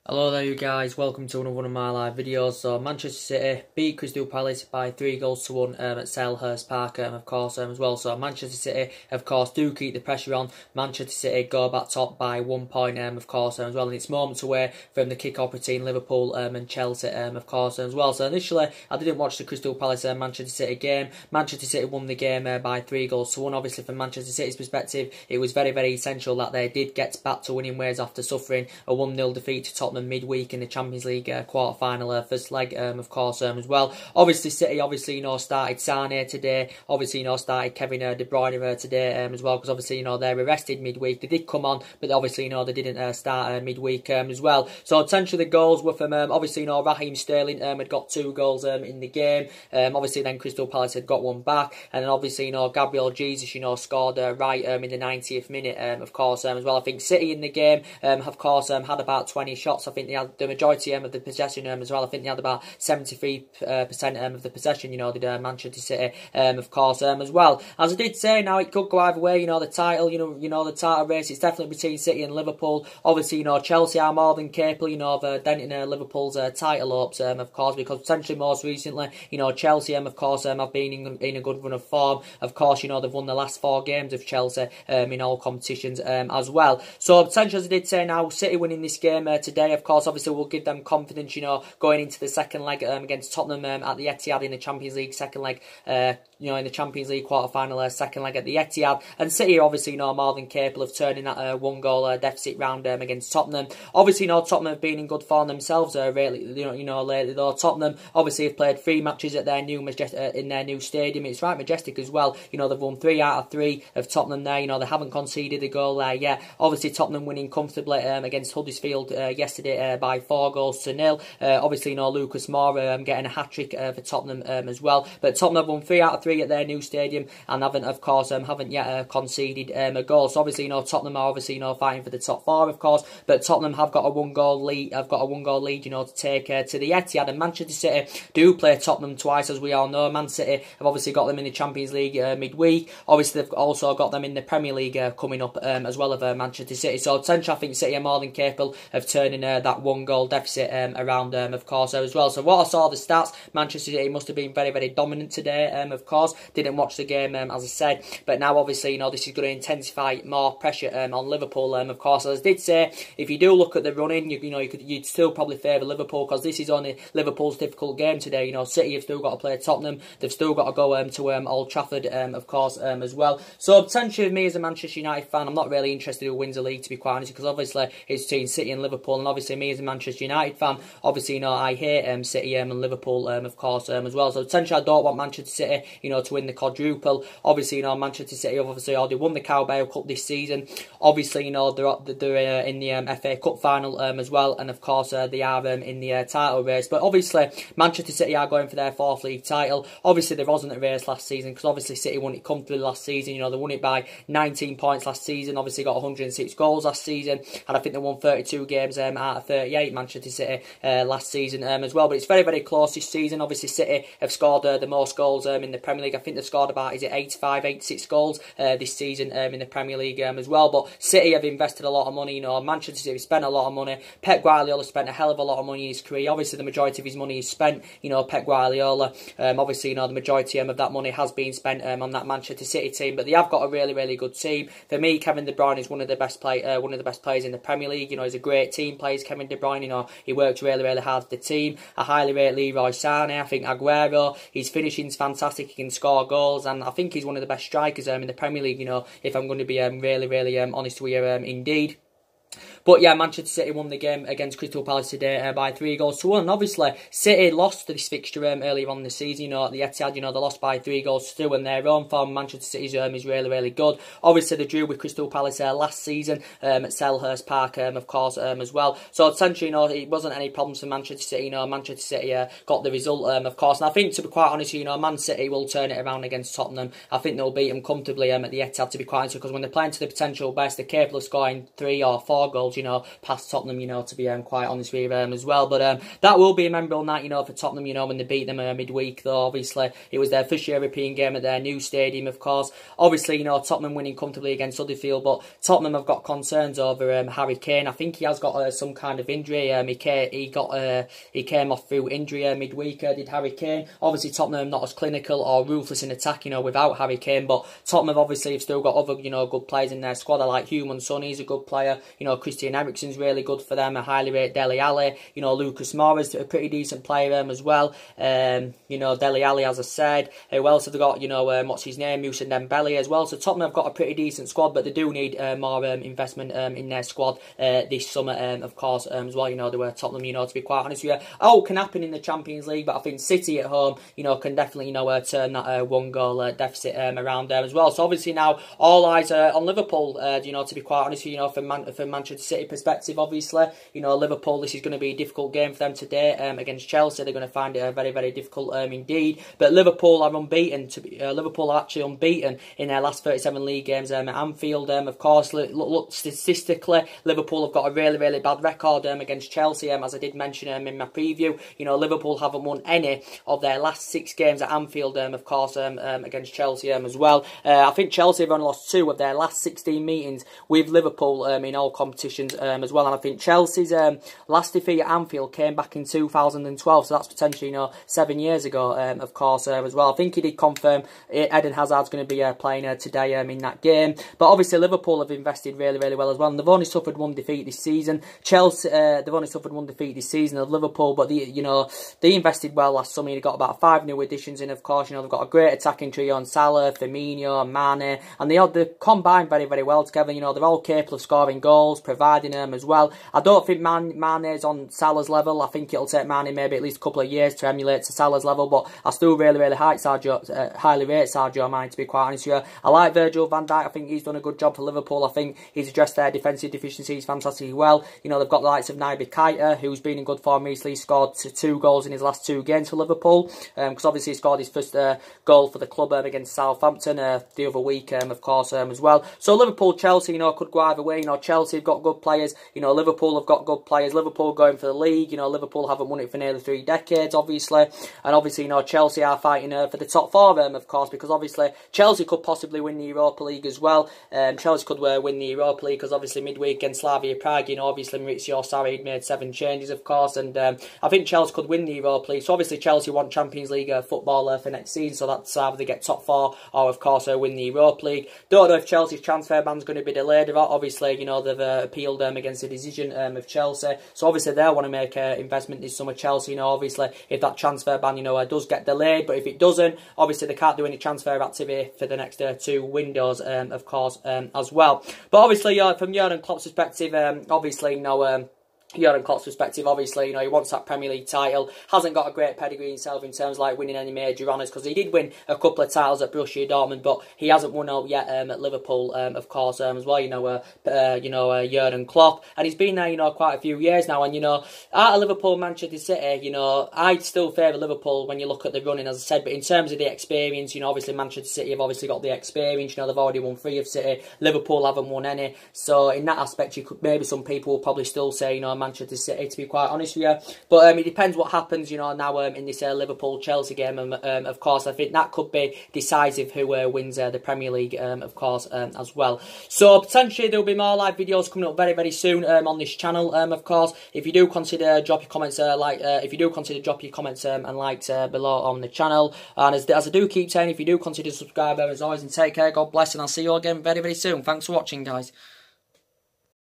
Hello there you guys, welcome to another one of my live videos. So Manchester City beat Crystal Palace by 3 goals to 1 at Selhurst Park of course as well. So Manchester City of course do keep the pressure on. Manchester City go back top by 1 point of course as well, and it's moments away from the kick-off between Liverpool and Chelsea of course as well. So initially I didn't watch the Crystal Palace Manchester City game. Manchester City won the game by 3 goals to 1. Obviously from Manchester City's perspective it was very essential that they did get back to winning ways after suffering a 1-0 defeat to Tottenham midweek in the Champions League quarter-final first leg of course as well. Obviously City started Sane today, obviously started Kevin De Bruyne today as well, because obviously they're arrested midweek. They did come on, but obviously they didn't start midweek as well. So essentially the goals were from obviously Raheem Sterling had got 2 goals in the game. Obviously then Crystal Palace had got one back, and then obviously Gabriel Jesus scored right in the 90th minute of course as well. I think City in the game of course had about 20 shots. I think they had the majority of the possession as well. I think they had about 73% of the possession, did Manchester City of course as well. As I did say, now it could go either way. The title, the title race, it's definitely between City and Liverpool. Obviously, Chelsea are more than capable, of denting Liverpool's title hopes of course, because potentially most recently, Chelsea of course have been in a good run of form. Of course, they've won the last 4 games of Chelsea in all competitions as well. So potentially, as I did say, now City winning this game today, of course, obviously will give them confidence, going into the second leg against Tottenham at the Etihad in the Champions League second leg, in the Champions League quarter-final second leg at the Etihad. And City obviously more than capable of turning that 1-goal deficit round against Tottenham. Obviously, Tottenham have been in good form themselves lately though. Tottenham obviously have played 3 matches at their new in their new stadium. It's right majestic as well. They've won 3 out of 3 of Tottenham there. They haven't conceded a goal there yet. Obviously, Tottenham winning comfortably against Huddersfield yesterday by 4-0. Obviously, Lucas Moura getting a hat-trick for Tottenham as well. But Tottenham have won 3 out of 3 at their new stadium, and haven't yet conceded a goal. So obviously, Tottenham are obviously fighting for the top 4, of course. But Tottenham have got a 1-goal lead. Have got a 1-goal lead, to take to the Etihad. And Manchester City do play Tottenham twice, as we all know. Man City have obviously got them in the Champions League midweek. Obviously, they've also got them in the Premier League coming up as well of Manchester City. So essentially, I think City are more than capable of turning that 1-goal deficit around of course as well. So what I saw the stats, Manchester City must have been very dominant today of course. Didn't watch the game as I said, but now obviously this is going to intensify more pressure on Liverpool of course. As I did say, if you do look at the running, you'd still probably favour Liverpool, because this is only Liverpool's difficult game today. City have still got to play Tottenham. They've still got to go to Old Trafford of course as well. So potentially me as a Manchester United fan, I'm not really interested who wins the league, to be quite honest, because obviously it's between City and Liverpool. And obviously me as a Manchester United fan, obviously I hate City and Liverpool of course as well. So potentially I don't want Manchester City to win the quadruple. Obviously Manchester City have obviously already won the Carabao Cup this season. Obviously they're in the FA Cup final as well, and of course they are in the title race. But obviously Manchester City are going for their 4th league title. Obviously there wasn't a race last season, because obviously City won it comfortably last season. They won it by 19 points last season. Obviously got 106 goals last season, and I think they won 32 games out of 38, Manchester City last season as well. But it's very close this season. Obviously City have scored the most goals in the Premier League. I think they've scored about 86 goals this season in the Premier League as well. But City have invested a lot of money. Manchester City have spent a lot of money. Pep Guardiola spent a hell of a lot of money in his career. Obviously the majority of his money is spent, Pep Guardiola. Obviously the majority of that money has been spent on that Manchester City team. But they have got a really good team. For me, Kevin De Bruyne is one of the best players in the Premier League. He's a great team player, Kevin De Bruyne. He works really hard for the team. I highly rate Leroy Sané. I think Aguero, his finishing's fantastic. He can score goals, and I think he's one of the best strikers in the Premier League. If I'm going to be really honest with you, indeed. But yeah, Manchester City won the game against Crystal Palace today by 3-1. And obviously, City lost this fixture earlier on in the season. At the Etihad, they lost by 3-2, and their own form, Manchester City's is really good. Obviously, they drew with Crystal Palace last season at Selhurst Park, of course, as well. So essentially, it wasn't any problems for Manchester City. Manchester City got the result, of course. And I think, to be quite honest, Man City will turn it around against Tottenham. I think they'll beat them comfortably at the Etihad, to be quite honest, because when they're playing to the potential best, they're capable of scoring 3 or 4 4 goals, you know, past Tottenham, you know, to be quite honest with you as well. But that will be a memorable night, you know, for Tottenham, you know, when they beat them midweek, though. Obviously, it was their first European game at their new stadium, of course. Obviously, you know, Tottenham winning comfortably against Huddersfield, but Tottenham have got concerns over Harry Kane. I think he has got some kind of injury. He came off through injury midweek, did Harry Kane. Obviously, Tottenham not as clinical or ruthless in attack, you know, without Harry Kane, but Tottenham obviously have still got other, you know, good players in their squad. I like Heung-min Son, he's a good player. You know, Christian Eriksen's really good for them. I highly rate Dele Alli. You know, Lucas Moura's a pretty decent player as well. You know, Dele Alli, as I said. Who else have they got? You know, what's his name? Moussa Dembele as well. So Tottenham have got a pretty decent squad, but they do need more investment in their squad this summer, of course, as well. You know, they were Tottenham, you know, to be quite honest with you. Oh, can happen in the Champions League, but I think City at home, you know, can definitely, you know, turn that 1-goal deficit around there as well. So obviously now all eyes are on Liverpool, you know, to be quite honest with you, know, from Manchester City perspective, obviously, you know, Liverpool, this is going to be a difficult game for them today against Chelsea. They're going to find it very, very difficult indeed. But Liverpool are unbeaten. Liverpool are actually unbeaten in their last 37 league games at Anfield. Of course, look statistically, Liverpool have got a really, really bad record against Chelsea. As I did mention in my preview, you know, Liverpool haven't won any of their last 6 games at Anfield. Of course, against Chelsea as well. I think Chelsea have only lost 2 of their last 16 meetings with Liverpool in all competitions as well. And I think Chelsea's last defeat at Anfield came back in 2012, so that's potentially, you know, 7 years ago, of course, as well. I think he did confirm Eden Hazard's going to be playing today in that game. But obviously Liverpool have invested really, really well as well, and they've only suffered 1 defeat this season. Chelsea, they've only suffered 1 defeat this season of Liverpool, but you know, they invested well last summer. They got about 5 new additions in, of course. You know, they've got a great attacking trio on Salah, Firmino, Mane, and they combine very, very well together. You know, they're all capable of scoring goals, providing them as well. I don't think Mane's on Salah's level. I think it'll take Mane maybe at least a couple of years to emulate to Salah's level, but I still really, really highly rate Sadio Mane, to be quite honest with you. I like Virgil van Dijk. I think he's done a good job for Liverpool. I think he's addressed their defensive deficiencies fantastically well. You know, they've got the likes of Naby Keita, who's been in good form recently. He scored 2 goals in his last 2 games for Liverpool, because obviously he scored his first goal for the club against Southampton the other week, of course, as well. So Liverpool, Chelsea, you know, could go either way. You know, Chelsea have got good players. You know, Liverpool have got good players. Liverpool going for the league. You know, Liverpool haven't won it for nearly 3 decades, obviously. And obviously, you know, Chelsea are fighting for the top 4, of course, because obviously Chelsea could possibly win the Europa League as well. Chelsea could win the Europa League because obviously midweek against Slavia Prague, you know, obviously Maurizio Sarri had made 7 changes, of course, and I think Chelsea could win the Europa League. So obviously Chelsea want Champions League football for next season, so that's either they get top 4 or, of course, win the Europa League. Don't know if Chelsea's transfer ban's going to be delayed or not. Obviously, you know, they've appealed against the decision of Chelsea, so obviously they want to make an investment this summer. Chelsea, you know, obviously if that transfer ban, you know, does get delayed, but if it doesn't, obviously they can't do any transfer activity for the next 2 windows, of course, as well. But obviously, from Jurgen Klopp's perspective, obviously, you know, Jurgen Klopp's perspective, obviously, you know, he wants that Premier League title. Hasn't got a great pedigree himself in terms of like winning any major honours, because he did win a couple of titles at Borussia Dortmund, but he hasn't won out yet at Liverpool, of course, as well. You know, Jurgen Klopp, and he's been there, you know, quite a few years now. And you know, out of Liverpool, Manchester City, you know, I'd still favour Liverpool when you look at the running, as I said. But in terms of the experience, you know, obviously Manchester City have obviously got the experience. You know, they've already won 3 of City. Liverpool haven't won any. So in that aspect, you could maybe some people will probably still say, you know, Manchester City, to be quite honest with you. But it depends what happens, you know, now in this Liverpool-Chelsea game. Of course, I think that could be decisive who wins the Premier League, of course, as well. So potentially there will be more live videos coming up very, very soon on this channel, of course. If you do consider drop your comments, and likes below on the channel. And as I do keep saying, if you do consider subscribing, as always, and take care, God bless, and I'll see you all again very, very soon. Thanks for watching, guys.